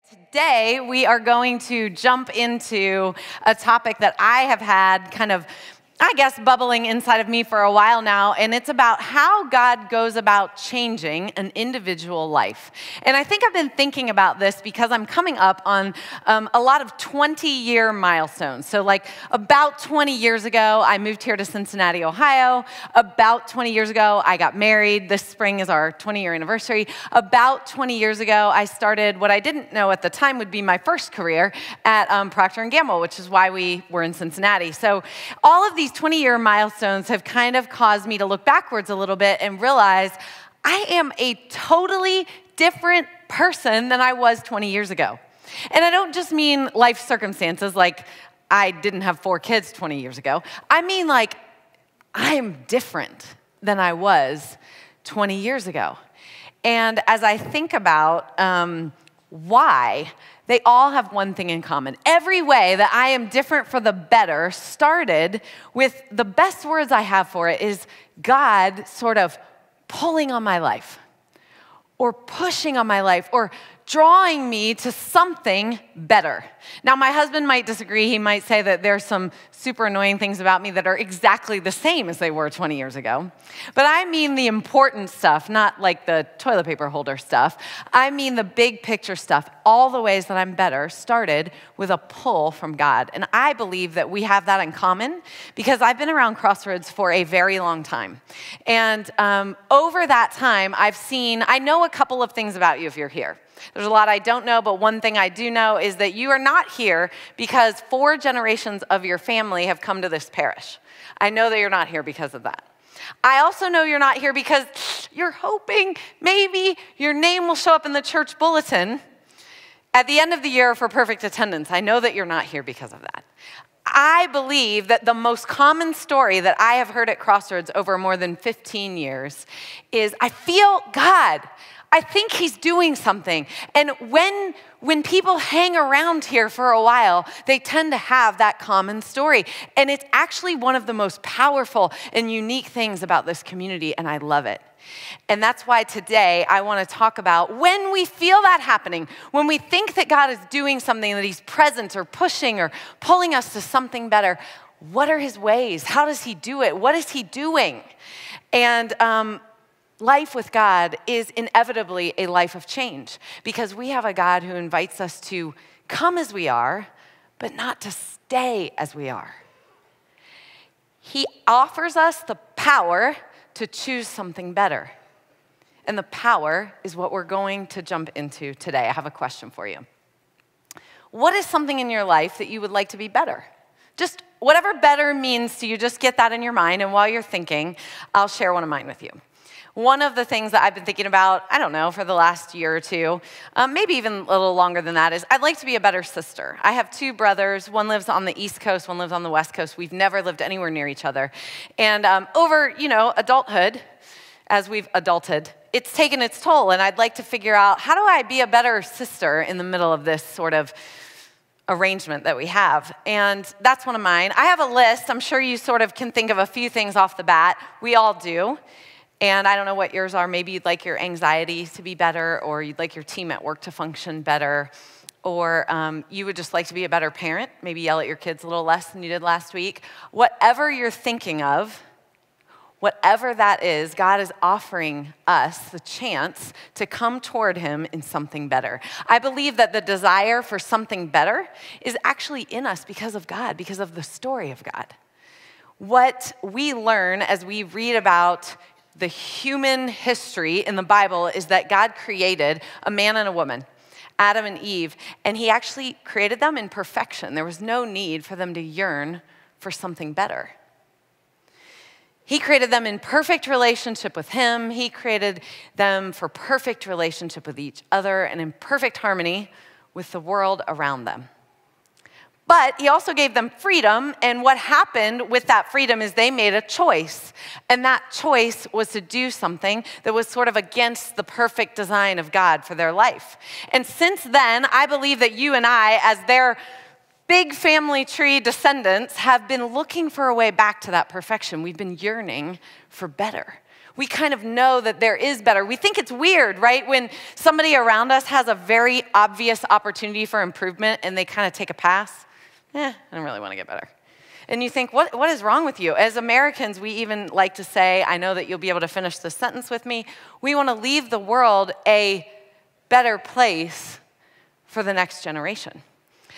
Today, we are going to jump into a topic that I have had kind of, I guess, bubbling inside of me for a while now, and it's about how God goes about changing an individual life. And I think I've been thinking about this because I'm coming up on a lot of 20-year milestones. So like about 20 years ago, I moved here to Cincinnati, Ohio. About 20 years ago, I got married. This spring is our 20-year anniversary. About 20 years ago, I started what I didn't know at the time would be my first career at Procter & Gamble, which is why we were in Cincinnati. So all of these 20-year milestones have kind of caused me to look backwards a little bit and realize I am a totally different person than I was 20 years ago. And I don't just mean life circumstances, like I didn't have 4 kids 20 years ago. I mean like I'm different than I was 20 years ago. And as I think about why, they all have one thing in common. Every way that I am different for the better started with the best words I have for it is God sort of pulling on my life or pushing on my life or drawing me to something better. Now, my husband might disagree. He might say that there's some super annoying things about me that are exactly the same as they were 20 years ago. But I mean the important stuff, not like the toilet paper holder stuff. I mean the big picture stuff. All the ways that I'm better started with a pull from God. And I believe that we have that in common because I've been around Crossroads for a very long time. And over that time, I know a couple of things about you if you're here. There's a lot I don't know, but one thing I do know is that you are not here because 4 generations of your family have come to this parish. I know that you're not here because of that. I also know you're not here because you're hoping maybe your name will show up in the church bulletin at the end of the year for perfect attendance. I know that you're not here because of that. I believe that the most common story that I have heard at Crossroads over more than 15 years is, I feel God. I think he's doing something. And when people hang around here for a while, they tend to have that common story. And it's actually one of the most powerful and unique things about this community, and I love it. And that's why today I want to talk about when we feel that happening, when we think that God is doing something, that he's present or pushing or pulling us to something better. What are his ways? How does he do it? What is he doing? And life with God is inevitably a life of change because we have a God who invites us to come as we are, but not to stay as we are. He offers us the power to choose something better. And the power is what we're going to jump into today. I have a question for you. What is something in your life that you would like to be better? Just whatever better means to you, just get that in your mind. And while you're thinking, I'll share one of mine with you. One of the things that I've been thinking about, I don't know, for the last year or two, maybe even a little longer than that, is I'd like to be a better sister. I have 2 brothers. One lives on the East Coast, one lives on the West Coast. We've never lived anywhere near each other. And over, adulthood, as we've adulted, it's taken its toll. And I'd like to figure out, how do I be a better sister in the middle of this sort of arrangement that we have? And that's one of mine. I have a list. I'm sure you sort of can think of a few things off the bat. We all do. And I don't know what yours are. Maybe you'd like your anxiety to be better, or you'd like your team at work to function better, or you would just like to be a better parent, maybe yell at your kids a little less than you did last week. Whatever you're thinking of, whatever that is, God is offering us the chance to come toward him in something better. I believe that the desire for something better is actually in us because of God, because of the story of God. What we learn as we read about the human history in the Bible is that God created a man and a woman, Adam and Eve, and he actually created them in perfection. There was no need for them to yearn for something better. He created them in perfect relationship with him. He created them for perfect relationship with each other and in perfect harmony with the world around them. But he also gave them freedom, and what happened with that freedom is they made a choice. And that choice was to do something that was sort of against the perfect design of God for their life. And since then, I believe that you and I, as their big family tree descendants, have been looking for a way back to that perfection. We've been yearning for better. we kind of know that there is better. We think it's weird, right? When somebody around us has a very obvious opportunity for improvement and they kind of take a pass. I don't really want to get better. And you think, what is wrong with you? As Americans, we even like to say, I know that you'll be able to finish this sentence with me, we want to leave the world a better place for the next generation.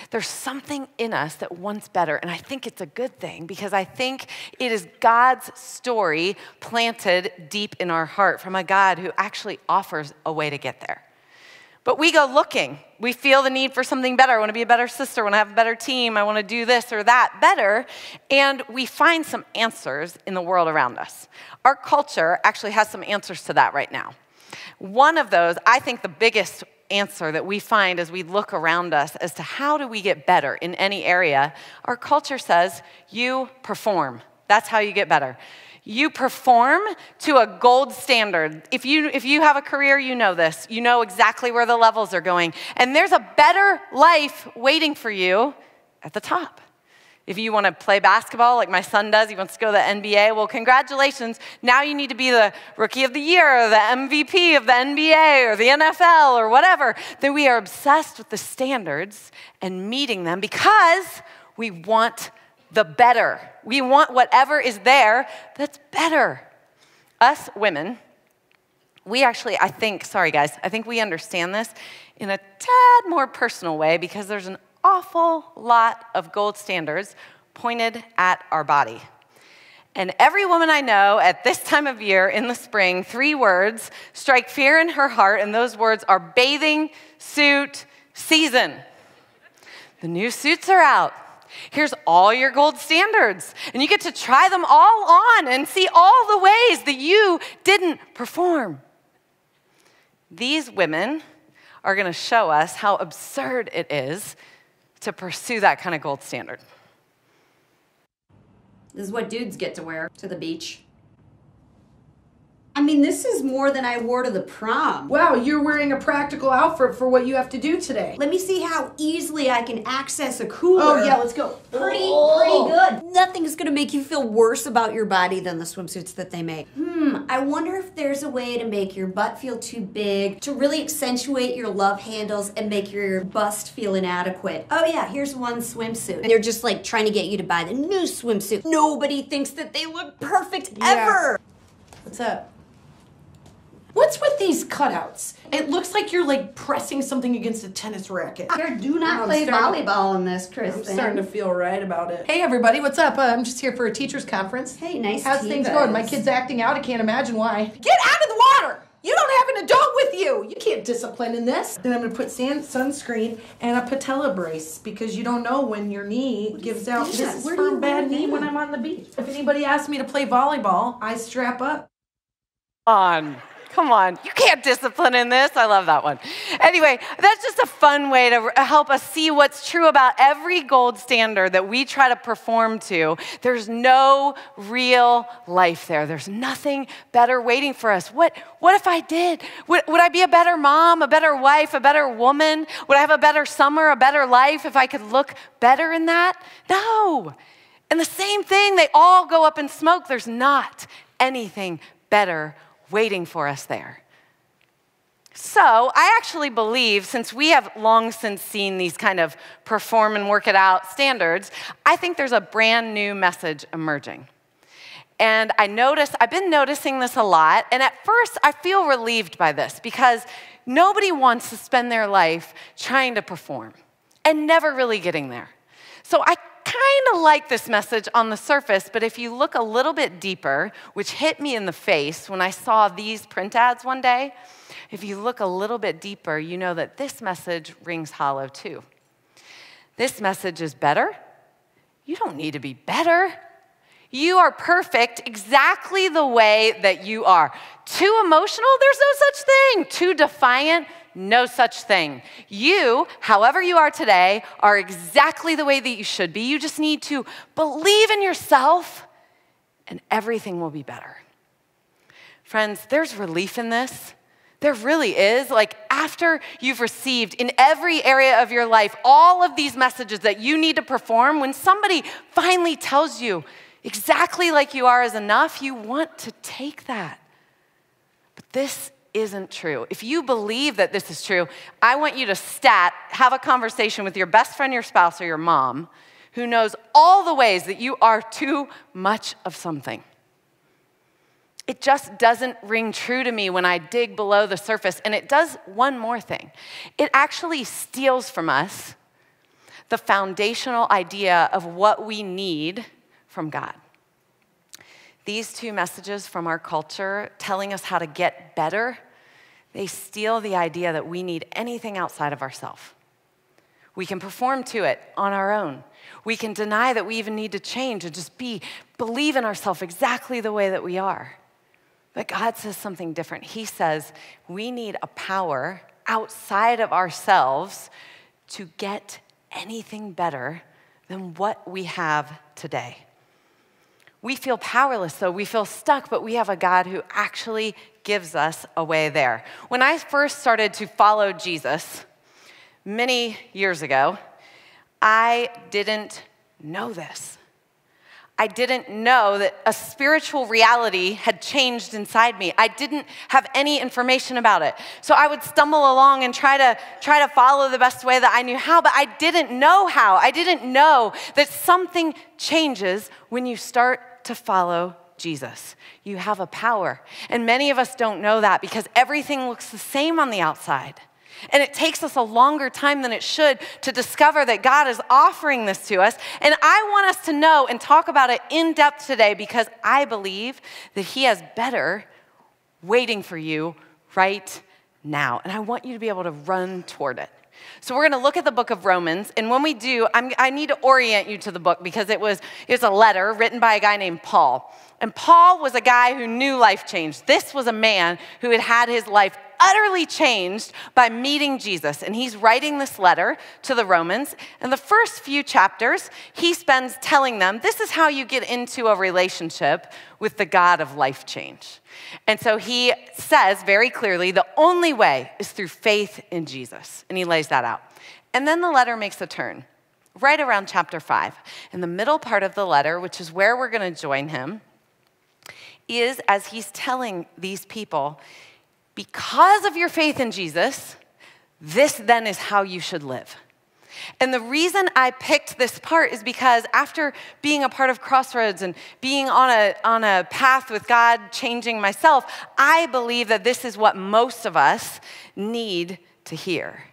There's something in us that wants better, and I think it's a good thing because I think it is God's story planted deep in our heart from a God who actually offers a way to get there. But we go looking. We feel the need for something better. I want to be a better sister. I want to have a better team. I want to do this or that better. And we find some answers in the world around us. Our culture actually has some answers to that right now. One of those, I think the biggest answer that we find as we look around us as to how do we get better in any area, our culture says, you perform. That's how you get better. You perform to a gold standard. If you have a career, you know this. You know exactly where the levels are going. And there's a better life waiting for you at the top. If you want to play basketball like my son does, he wants to go to the NBA, well, congratulations. Now you need to be the Rookie of the Year or the MVP of the NBA or the NFL or whatever. Then we are obsessed with the standards and meeting them because we want the better. We want whatever is there that's better. Us women, we actually, I think we understand this in a tad more personal way because there's an awful lot of gold standards pointed at our body. And every woman I know at this time of year in the spring, 3 words strike fear in her heart, and those words are bathing suit season. The new suits are out. Here's all your gold standards, and you get to try them all on and see all the ways that you didn't perform. These women are going to show us how absurd it is to pursue that kind of gold standard. This is what dudes get to wear to the beach. I mean, this is more than I wore to the prom. Wow, you're wearing a practical outfit for what you have to do today. Let me see how easily I can access a cooler. Oh yeah, let's go. Pretty good. Nothing's gonna make you feel worse about your body than the swimsuits that they make. I wonder if there's a way to make your butt feel too big, to really accentuate your love handles and make your bust feel inadequate. Oh yeah, here's one swimsuit. And they're just like trying to get you to buy the new swimsuit. Nobody thinks that they look perfect ever. What's up? What's with these cutouts? It looks like you're like pressing something against a tennis racket. Here, do not play volleyball in this, Kristen. I'm starting to feel right about it. Hey everybody, what's up? I'm just here for a teacher's conference. Hey, nice. How's things going? My kid's acting out. I can't imagine why. Get out of the water! You don't have an adult with you! You can't discipline in this. Then I'm gonna put sunscreen and a patella brace because you don't know when your knee gives out. This is for a bad knee when I'm on the beach. If anybody asks me to play volleyball, I strap up. Come on, you can't discipline in this. I love that one. Anyway, that's just a fun way to help us see what's true about every gold standard that we try to perform to. There's no real life there. There's nothing better waiting for us. What if I did? Would I be a better mom, a better wife, a better woman? Would I have a better summer, a better life if I could look better in that? No. And the same thing, they all go up in smoke. There's not anything better waiting for us there. So I actually believe, since we have long since seen these kind of perform and work it out standards, I think there's a brand new message emerging. And I've been noticing this a lot, and at first I feel relieved by this because nobody wants to spend their life trying to perform and never really getting there. So I kind of like this message on the surface, but if you look a little bit deeper, which hit me in the face when I saw these print ads one day, if you look a little bit deeper, you know that this message rings hollow too. This message is better. You don't need to be better. You are perfect exactly the way that you are. Too emotional? There's no such thing. Too defiant? No such thing. You, however you are today, are exactly the way that you should be. You just need to believe in yourself and everything will be better. Friends, there's relief in this. There really is. Like after you've received in every area of your life all of these messages that you need to perform, when somebody finally tells you exactly like you are is enough, you want to take that. This isn't true. If you believe that this is true, I want you to have a conversation with your best friend, your spouse, or your mom, who knows all the ways that you are too much of something. It just doesn't ring true to me when I dig below the surface. And it does one more thing. It actually steals from us the foundational idea of what we need from God. These two messages from our culture telling us how to get better, they steal the idea that we need anything outside of ourselves. We can perform to it on our own. We can deny that we even need to change and just believe in ourselves exactly the way that we are. But God says something different. He says we need a power outside of ourselves to get anything better than what we have today. We feel powerless, though. We feel stuck, but we have a God who actually gives us a way there. When I first started to follow Jesus many years ago, I didn't know this. I didn't know that a spiritual reality had changed inside me. I didn't have any information about it. So I would stumble along and try to follow the best way that I knew how, but I didn't know how. I didn't know that something changes when you start to follow Jesus. You have a power. And many of us don't know that because everything looks the same on the outside. And it takes us a longer time than it should to discover that God is offering this to us. And I want us to know and talk about it in depth today because I believe that He has better waiting for you right now. And I want you to be able to run toward it. So we're going to look at the book of Romans. And when we do, I need to orient you to the book because it's a letter written by a guy named Paul. And Paul was a guy who knew life changed. This was a man who had his life utterly changed by meeting Jesus. And he's writing this letter to the Romans. And the first few chapters, he spends telling them, this is how you get into a relationship with the God of life change. And so he says very clearly, the only way is through faith in Jesus. And he lays that out. And then the letter makes a turn right around chapter 5. In the middle part of the letter, which is where we're going to join him, is as he's telling these people, because of your faith in Jesus, this then is how you should live. And the reason I picked this part is because after being a part of Crossroads and being on a path with God, changing myself, I believe that this is what most of us need to hear.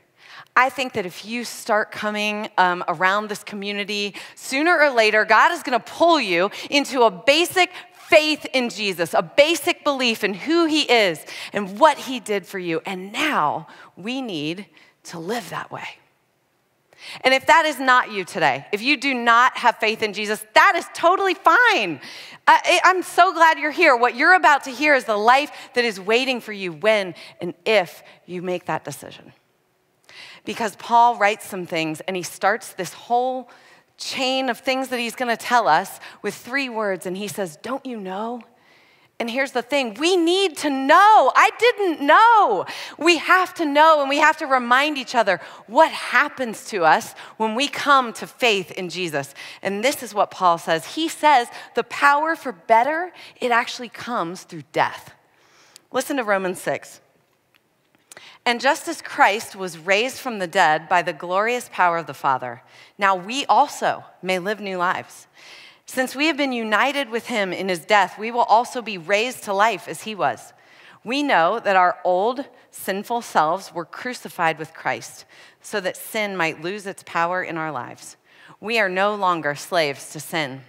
I think that if you start coming around this community, sooner or later, God is going to pull you into a basic faith in Jesus, a basic belief in who He is and what He did for you. And now we need to live that way. And if that is not you today, if you do not have faith in Jesus, that is totally fine. I'm so glad you're here. What you're about to hear is the life that is waiting for you when and if you make that decision. Because Paul writes some things and he starts this whole chain of things that he's going to tell us with 3 words. And he says, don't you know? And here's the thing, we need to know. I didn't know. We have to know, and we have to remind each other what happens to us when we come to faith in Jesus. And this is what Paul says. He says the power for better, it actually comes through death. Listen to Romans 6. And just as Christ was raised from the dead by the glorious power of the Father, now we also may live new lives. Since we have been united with Him in His death, we will also be raised to life as He was. We know that our old sinful selves were crucified with Christ so that sin might lose its power in our lives. We are no longer slaves to sin.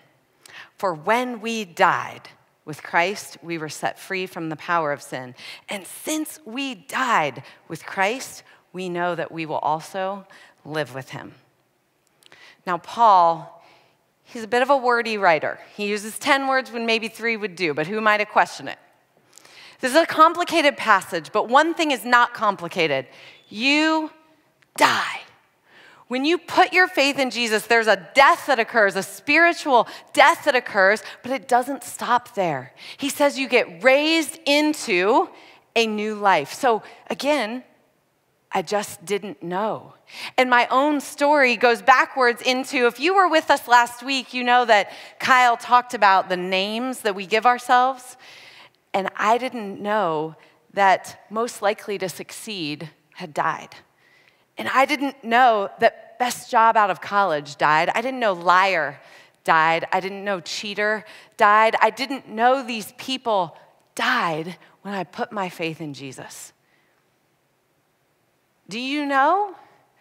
For when we died with Christ, we were set free from the power of sin. And since we died with Christ, we know that we will also live with Him. Now, Paul, he's a bit of a wordy writer. He uses 10 words when maybe 3 would do, but who might have questioned it? This is a complicated passage, but one thing is not complicated. You die. When you put your faith in Jesus, there's a death that occurs, a spiritual death that occurs, but it doesn't stop there. He says you get raised into a new life. So again, I just didn't know. And my own story goes backwards into, if you were with us last week, you know that Kyle talked about the names that we give ourselves. And I didn't know that most likely to succeed had died. And I didn't know that best job out of college died. I didn't know liar died. I didn't know cheater died. I didn't know these people died when I put my faith in Jesus. Do you know?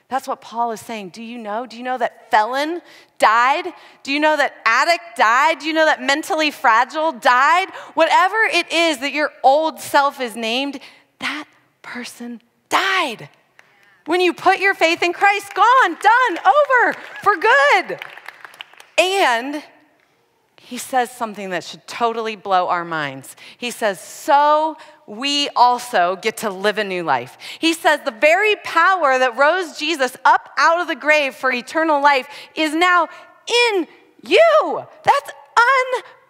That's what Paul is saying. Do you know? Do you know that felon died? Do you know that addict died? Do you know that mentally fragile died? Whatever it is that your old self is named, that person died. When you put your faith in Christ, gone, done, over, for good. And he says something that should totally blow our minds. He says, so we also get to live a new life. He says the very power that rose Jesus up out of the grave for eternal life is now in you. That's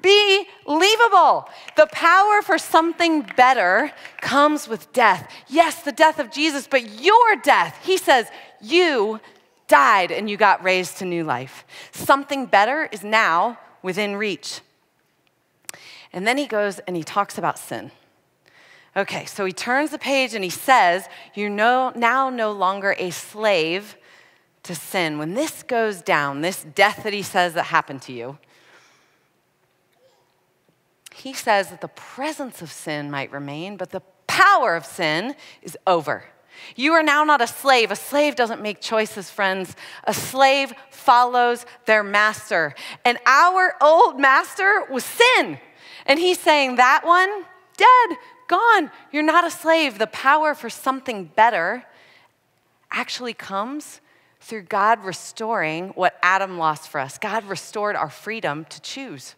unbelievable. The power for something better comes with death. Yes, the death of Jesus, but your death, he says, you died and you got raised to new life. Something better is now within reach. And then he goes and he talks about sin. Okay, so he turns the page and he says, you're now no longer a slave to sin. When this goes down, this death that he says that happened to you, he says that the presence of sin might remain, but the power of sin is over. You are now not a slave. A slave doesn't make choices, friends. A slave follows their master. And our old master was sin. And he's saying that one, dead, gone. You're not a slave. The power for something better actually comes through God restoring what Adam lost for us. God restored our freedom to choose.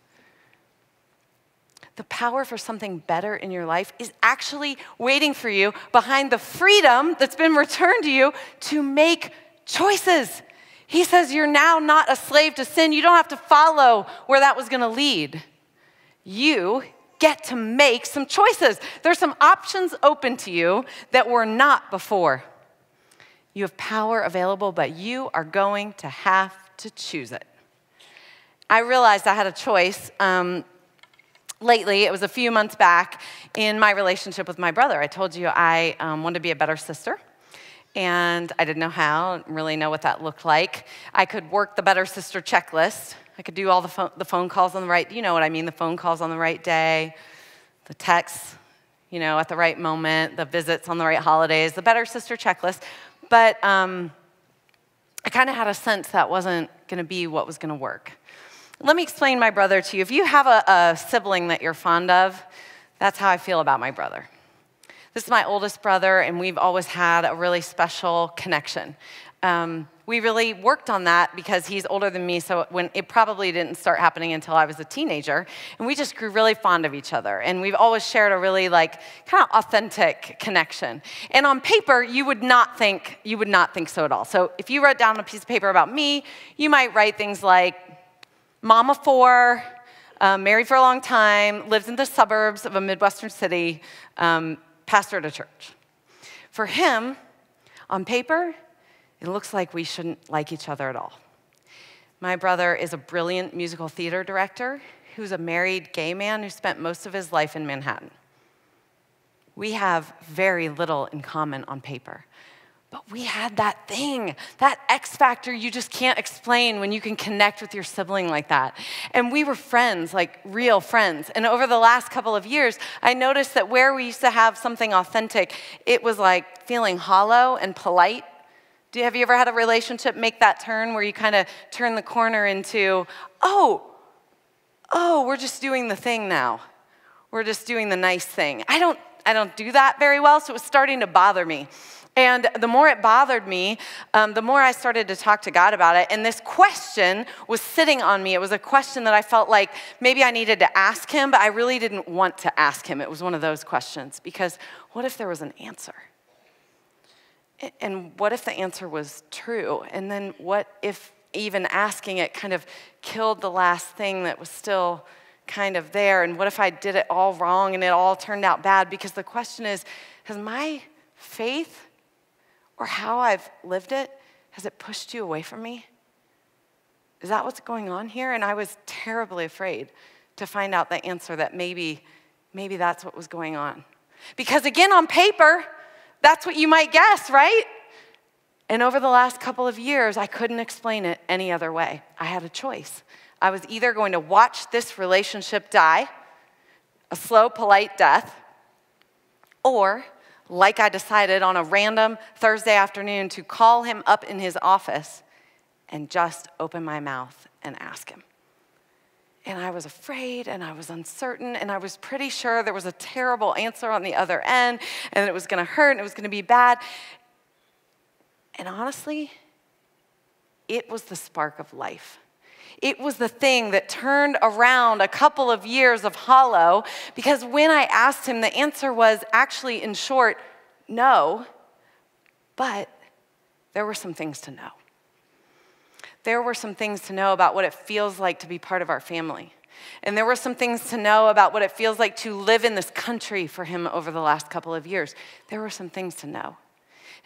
The power for something better in your life is actually waiting for you behind the freedom that's been returned to you to make choices. He says you're now not a slave to sin. You don't have to follow where that was going to lead. You get to make some choices. There's some options open to you that were not before. You have power available, but you are going to have to choose it. I realized I had a choice lately. It was a few months back in my relationship with my brother. I told you I wanted to be a better sister, and I didn't know how, didn't really know what that looked like. I could work the better sister checklist. I could do all the phone calls on the right, you know what I mean, the phone calls on the right day, the texts, at the right moment, the visits on the right holidays, the better sister checklist. But I kind of had a sense that wasn't going to be what was going to work. Let me explain my brother to you. If you have a sibling that you're fond of, that's how I feel about my brother. This is my oldest brother, and we've always had a really special connection. We really worked on that because he's older than me, so when it probably didn't start happening until I was a teenager, and we just grew really fond of each other, and we've always shared a really kind of authentic connection. And on paper, you would not think so at all. So if you wrote down a piece of paper about me, you might write things like, mom of four, married for a long time, lives in the suburbs of a Midwestern city, pastor at a church. For him, on paper, it looks like we shouldn't like each other at all. My brother is a brilliant musical theater director who's a married gay man who spent most of his life in Manhattan. We have very little in common on paper. But we had that thing, that X factor you just can't explain when you can connect with your sibling like that. And we were friends, like real friends. And over the last couple of years, I noticed that where we used to have something authentic, it was like feeling hollow and polite. Have you ever had a relationship make that turn where you kind of turn the corner into, oh, we're just doing the thing now. We're just doing the nice thing. I don't do that very well, so it was starting to bother me. And the more it bothered me, the more I started to talk to God about it. And this question was sitting on me. It was a question that I felt like maybe I needed to ask him, but I really didn't want to ask him. It was one of those questions. Because what if there was an answer? And what if the answer was true? And then what if even asking it kind of killed the last thing that was still kind of there? And what if I did it all wrong and it all turned out bad? Because the question is, has my faith or how I've lived it, has it pushed you away from me? Is that what's going on here? And I was terribly afraid to find out the answer that maybe that's what was going on. Because again, on paper, that's what you might guess, right? And over the last couple of years, I couldn't explain it any other way. I had a choice. I was either going to watch this relationship die, a slow, polite death, or, like I decided on a random Thursday afternoon, to call him up in his office and just open my mouth and ask him. And I was afraid, and I was uncertain, and I was pretty sure there was a terrible answer on the other end, and it was going to hurt, and it was going to be bad. And honestly, it was the spark of life. It was the thing that turned around a couple of years of hollow, because when I asked him, the answer was actually, in short, no, but there were some things to know. There were some things to know about what it feels like to be part of our family. And there were some things to know about what it feels like to live in this country for him over the last couple of years. There were some things to know.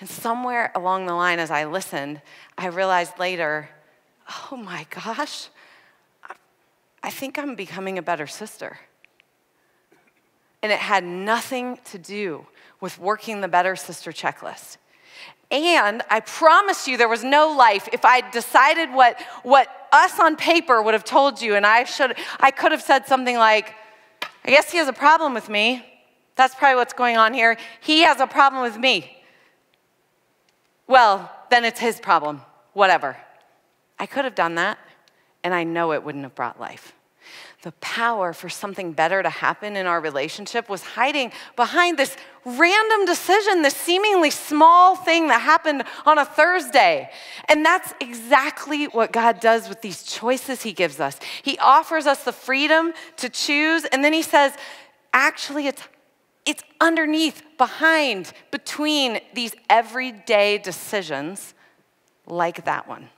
And somewhere along the line, as I listened, I realized later, oh my gosh, I think I'm becoming a better sister. And it had nothing to do with working the better sister checklist. And I promise you there was no life if I decided what us on paper would have told you, and I could have said something like, I guess he has a problem with me. That's probably what's going on here. He has a problem with me. Well, then it's his problem, whatever. I could have done that, and I know it wouldn't have brought life. The power for something better to happen in our relationship was hiding behind this random decision, this seemingly small thing that happened on a Thursday. And that's exactly what God does with these choices he gives us. He offers us the freedom to choose, and then he says, actually, it's underneath, behind, between these everyday decisions like that one.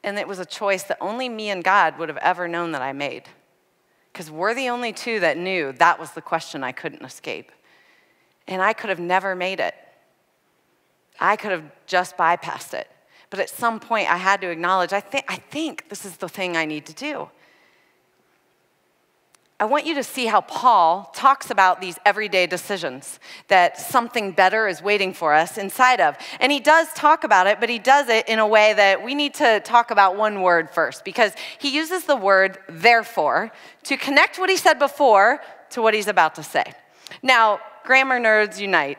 And it was a choice that only me and God would have ever known that I made. Because we're the only two that knew that was the question I couldn't escape. And I could have never made it. I could have just bypassed it. But at some point, I had to acknowledge, I think this is the thing I need to do. I want you to see how Paul talks about these everyday decisions that something better is waiting for us inside of. And he does talk about it, but he does it in a way that we need to talk about one word first, because he uses the word therefore to connect what he said before to what he's about to say. Now, grammar nerds unite.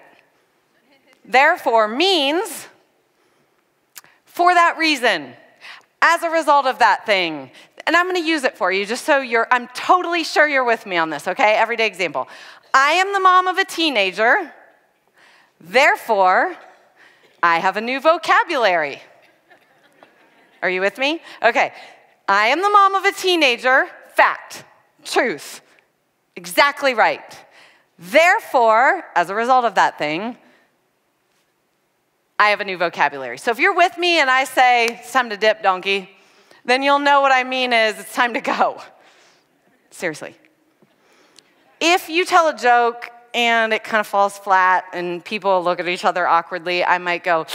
Therefore means for that reason, as a result of that thing. And I'm going to use it for you just so I'm totally sure you're with me on this, okay? Everyday example. I am the mom of a teenager, therefore, I have a new vocabulary. Are you with me? Okay. I am the mom of a teenager, fact, truth, exactly right. Therefore, as a result of that thing, I have a new vocabulary. So if you're with me and I say, it's time to dip, donkey, then you'll know what I mean is it's time to go. Seriously. If you tell a joke and it kind of falls flat and people look at each other awkwardly, I might go,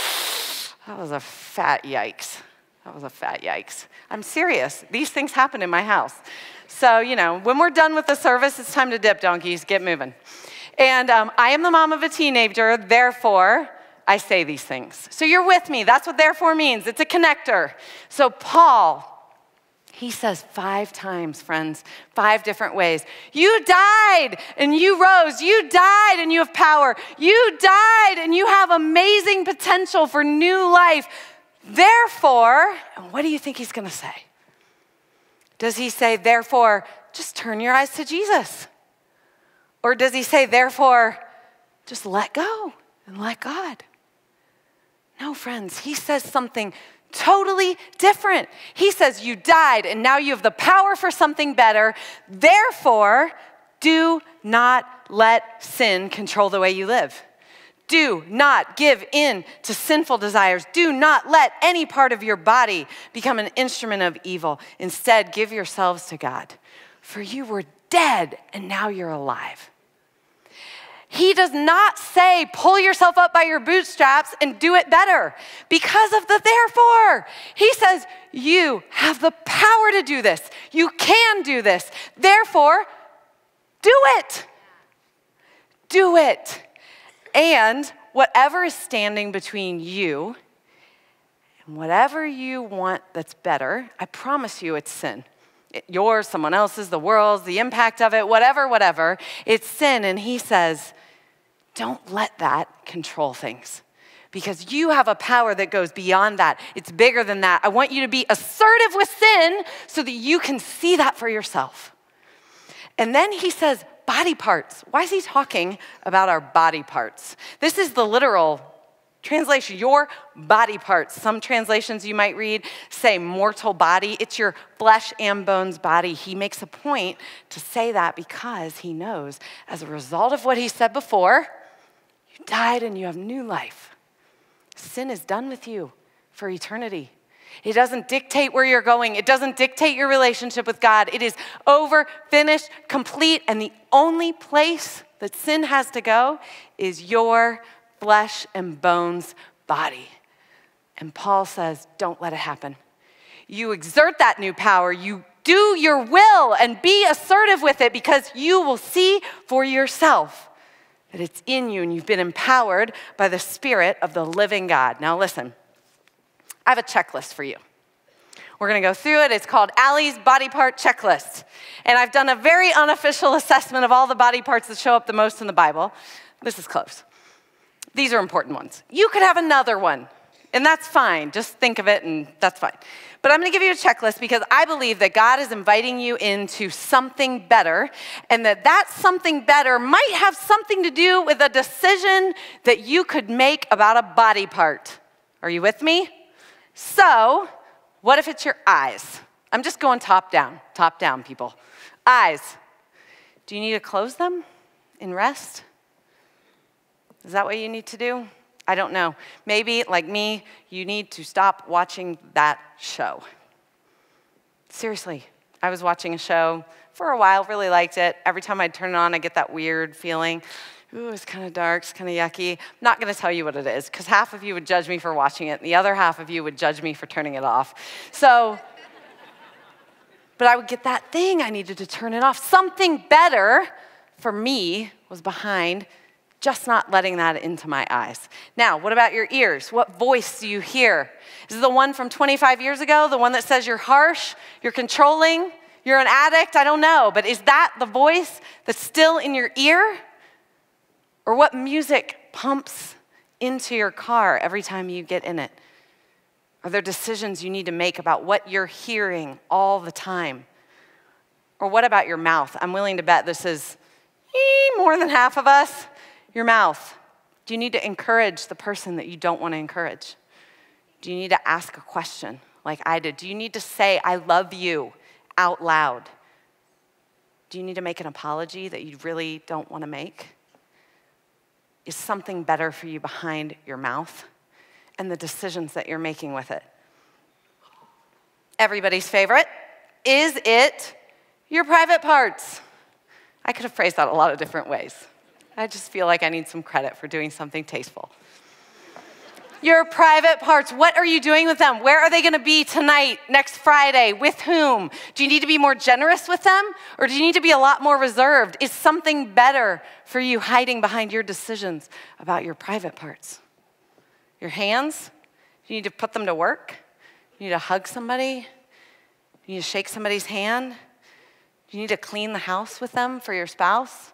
that was a fat yikes. That was a fat yikes. I'm serious. These things happen in my house. So, when we're done with the service, it's time to dip, donkeys. Get moving. And I am the mom of a teenager, therefore, I say these things. So you're with me. That's what therefore means. It's a connector. So Paul, he says 5 times, friends, 5 different ways. You died and you rose. You died and you have power. You died and you have amazing potential for new life. Therefore, and what do you think he's going to say? Does he say, therefore, just turn your eyes to Jesus? Or does he say, therefore, just let go and let God? No, friends, he says something totally different. He says, you died, and now you have the power for something better. Therefore, do not let sin control the way you live. Do not give in to sinful desires. Do not let any part of your body become an instrument of evil. Instead, give yourselves to God. For you were dead, and now you're alive. He does not say, pull yourself up by your bootstraps and do it better because of the therefore. He says, you have the power to do this. You can do this. Therefore, do it. do it. And whatever is standing between you and whatever you want that's better, I promise you it's sin. Yours, someone else's, the world's, the impact of it, whatever, it's sin. And he says, don't let that control things, because you have a power that goes beyond that. It's bigger than that. I want you to be assertive with sin so that you can see that for yourself. And then he says, body parts. Why is he talking about our body parts? This is the literal translation, your body parts. Some translations you might read say mortal body. It's your flesh and bones body. He makes a point to say that because he knows as a result of what he said before, you died and you have new life. Sin is done with you for eternity. It doesn't dictate where you're going. It doesn't dictate your relationship with God. It is over, finished, complete, and the only place that sin has to go is your flesh and bones body. And Paul says, don't let it happen. You exert that new power. You do your will and be assertive with it, because you will see for yourself that it's in you and you've been empowered by the Spirit of the living God. Now listen, I have a checklist for you. We're gonna go through it. It's called Allie's Body Part Checklist. And I've done a very unofficial assessment of all the body parts that show up the most in the Bible. This is close. These are important ones. You could have another one, and that's fine. Just think of it, and that's fine. But I'm gonna give you a checklist because I believe that God is inviting you into something better, and that something better might have something to do with a decision that you could make about a body part. Are you with me? So, what if it's your eyes? I'm just going top down, people. Eyes. Do you need to close them and rest? Is that what you need to do? I don't know. Maybe, like me, you need to stop watching that show. Seriously, I was watching a show for a while, really liked it. Every time I'd turn it on, I get that weird feeling. Ooh, it's kind of dark, it's kind of yucky. I'm not gonna tell you what it is, because half of you would judge me for watching it, and the other half of you would judge me for turning it off. So, but I would get that thing, I needed to turn it off. Something better for me was behind just not letting that into my eyes. Now, what about your ears? What voice do you hear? Is it the one from 25 years ago, the one that says you're harsh, you're controlling, you're an addict? I don't know, but is that the voice that's still in your ear? Or what music pumps into your car every time you get in it? Are there decisions you need to make about what you're hearing all the time? Or what about your mouth? I'm willing to bet this is more than half of us. Your mouth. Do you need to encourage the person that you don't want to encourage? Do you need to ask a question like I did? Do you need to say, I love you out loud? Do you need to make an apology that you really don't want to make? Is something better for you behind your mouth and the decisions that you're making with it? Everybody's favorite, is it your private parts? I could have phrased that a lot of different ways. I just feel like I need some credit for doing something tasteful. Your private parts, what are you doing with them? Where are they gonna be tonight, next Friday, with whom? Do you need to be more generous with them, or do you need to be a lot more reserved? Is something better for you hiding behind your decisions about your private parts? Your hands, do you need to put them to work? You need to hug somebody? You need to shake somebody's hand? Do you need to clean the house with them for your spouse?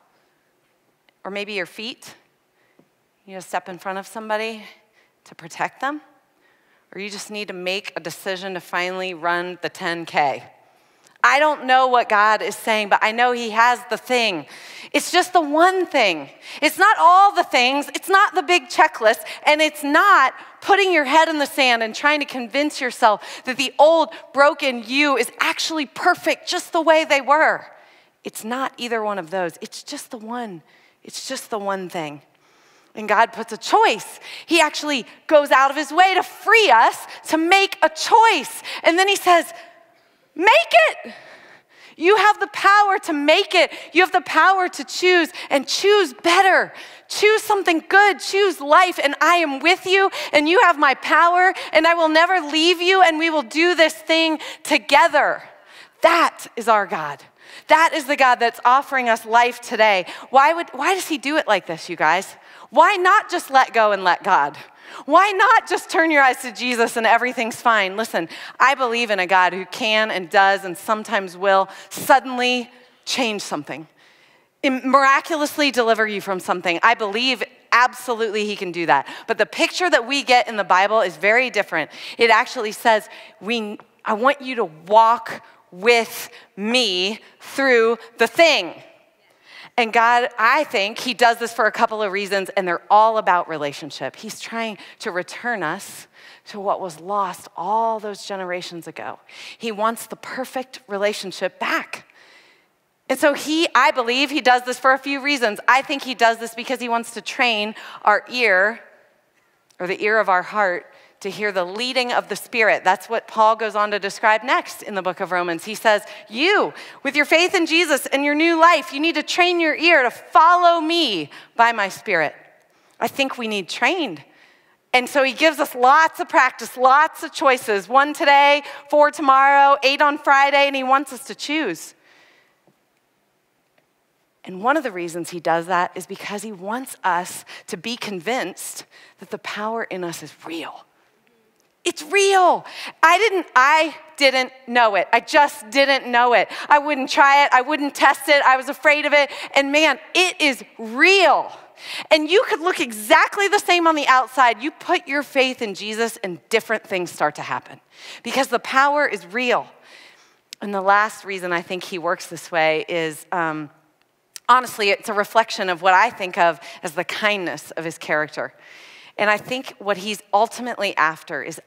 Or maybe your feet? You need to step in front of somebody to protect them? Or you just need to make a decision to finally run the 10K? I don't know what God is saying, but I know he has the thing. It's just the one thing. It's not all the things. It's not the big checklist. And it's not putting your head in the sand and trying to convince yourself that the old broken you is actually perfect just the way they were. It's not either one of those. It's just the one. It's just the one thing. And God puts a choice. He actually goes out of his way to free us to make a choice. And then he says, make it. You have the power to make it. You have the power to choose, and choose better. Choose something good. Choose life, and I am with you, and you have my power, and I will never leave you, and we will do this thing together. That is our God. That is the God that's offering us life today. Why does he do it like this, you guys? Why not just let go and let God? Why not just turn your eyes to Jesus and everything's fine? Listen, I believe in a God who can and does and sometimes will suddenly change something, miraculously deliver you from something. I believe absolutely he can do that. But the picture that we get in the Bible is very different. It actually says, I want you to walk with me through the thing. And God, I think he does this for a couple of reasons, and they're all about relationship. He's trying to return us to what was lost all those generations ago. He wants the perfect relationship back. And so I believe he does this for a few reasons. I think he does this because he wants to train our ear, or the ear of our heart, to hear the leading of the Spirit. That's what Paul goes on to describe next in the book of Romans. He says, you, with your faith in Jesus and your new life, you need to train your ear to follow me by my Spirit. I think we need trained. And so he gives us lots of practice, lots of choices. 1 today, 4 tomorrow, 8 on Friday, and he wants us to choose. And one of the reasons he does that is because he wants us to be convinced that the power in us is real. It's real. I didn't know it. I just didn't know it. I wouldn't try it. I wouldn't test it. I was afraid of it. And man, it is real. And you could look exactly the same on the outside. You put your faith in Jesus and different things start to happen because the power is real. And the last reason I think he works this way is, honestly, it's a reflection of what I think of as the kindness of his character. And I think what he's ultimately after is,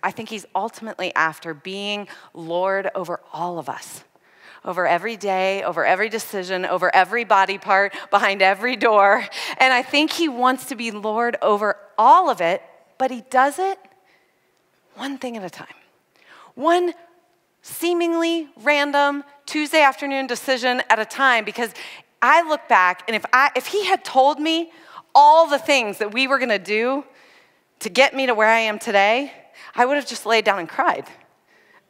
being Lord over all of us, over every day, over every decision, over every body part, behind every door. And I think he wants to be Lord over all of it, but he does it one thing at a time. One seemingly random Tuesday afternoon decision at a time, because I look back, and if he had told me all the things that we were going to do to get me to where I am today, I would have just laid down and cried.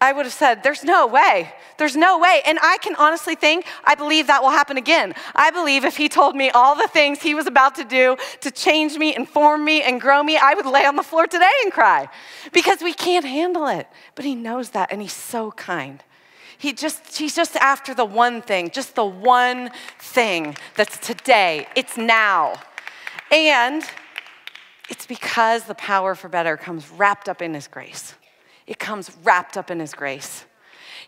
I would have said, there's no way. There's no way. And I can honestly think, I believe that will happen again. I believe if he told me all the things he was about to do to change me and form me and grow me, I would lay on the floor today and cry because we can't handle it. But he knows that, and he's so kind. He's just after the one thing, just the one thing that's today. It's now. And it's because the power for better comes wrapped up in his grace. It comes wrapped up in his grace.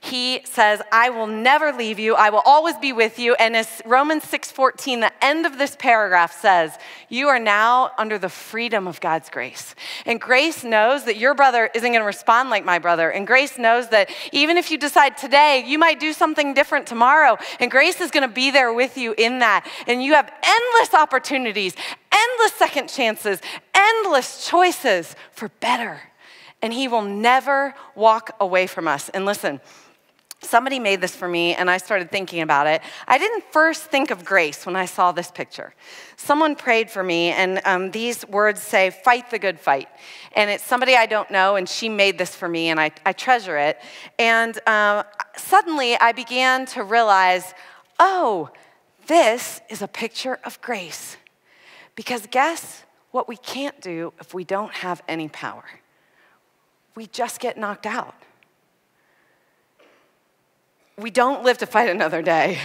He says, I will never leave you. I will always be with you. And as Romans 6:14, the end of this paragraph says, you are now under the freedom of God's grace. And grace knows that your brother isn't going to respond like my brother. And grace knows that even if you decide today, you might do something different tomorrow. And grace is going to be there with you in that. And you have endless opportunities, endless second chances, endless choices for better. And he will never walk away from us. And listen, somebody made this for me, and I started thinking about it. I didn't first think of grace when I saw this picture. Someone prayed for me, and these words say, fight the good fight. And it's somebody I don't know, and she made this for me, and I treasure it. And suddenly, I began to realize, oh, this is a picture of grace. Because guess what we can't do if we don't have any power? We just get knocked out. We don't live to fight another day.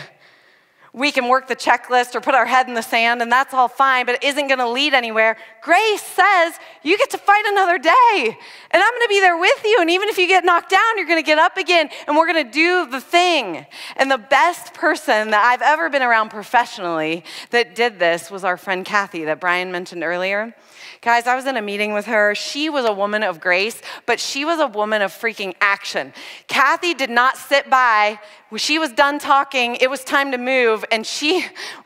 We can work the checklist or put our head in the sand, and that's all fine, but it isn't going to lead anywhere. Grace says you get to fight another day, and I'm going to be there with you, and even if you get knocked down, you're going to get up again, and we're going to do the thing. And the best person that I've ever been around professionally that did this was our friend Kathy that Brian mentioned earlier. Guys, I was in a meeting with her. She was a woman of grace, but she was a woman of freaking action. Kathy did not sit by. When she was done talking, it was time to move. And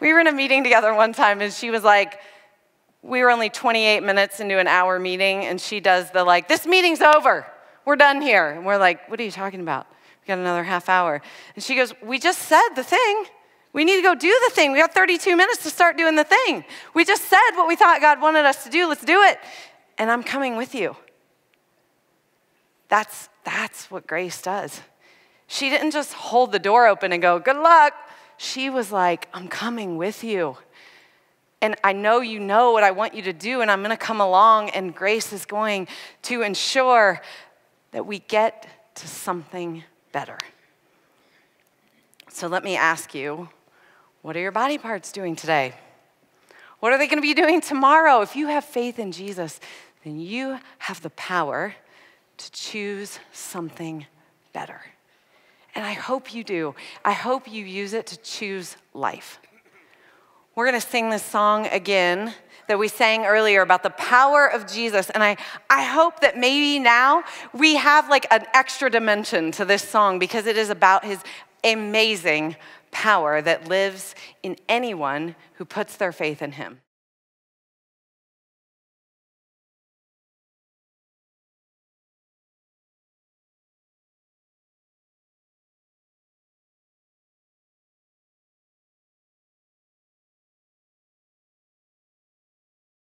we were in a meeting together one time, and she was like, we were only 28 minutes into an hour meeting, and she does the this meeting's over. We're done here. And we're like, what are you talking about? We got another half hour. And she goes, we just said the thing. We need to go do the thing. We got 32 minutes to start doing the thing. We just said what we thought God wanted us to do. Let's do it. And I'm coming with you. That's what grace does. She didn't just hold the door open and go, good luck. she was like, I'm coming with you. And I know you know what I want you to do, and I'm going to come along, and Grace is going to ensure that we get to something better. So let me ask you, what are your body parts doing today? What are they going to be doing tomorrow? If you have faith in Jesus, then you have the power to choose something better. And I hope you do. I hope you use it to choose life. We're going to sing this song again that we sang earlier about the power of Jesus. And I hope that maybe now we have like an extra dimension to this song because it is about his amazing power that lives in anyone who puts their faith in him.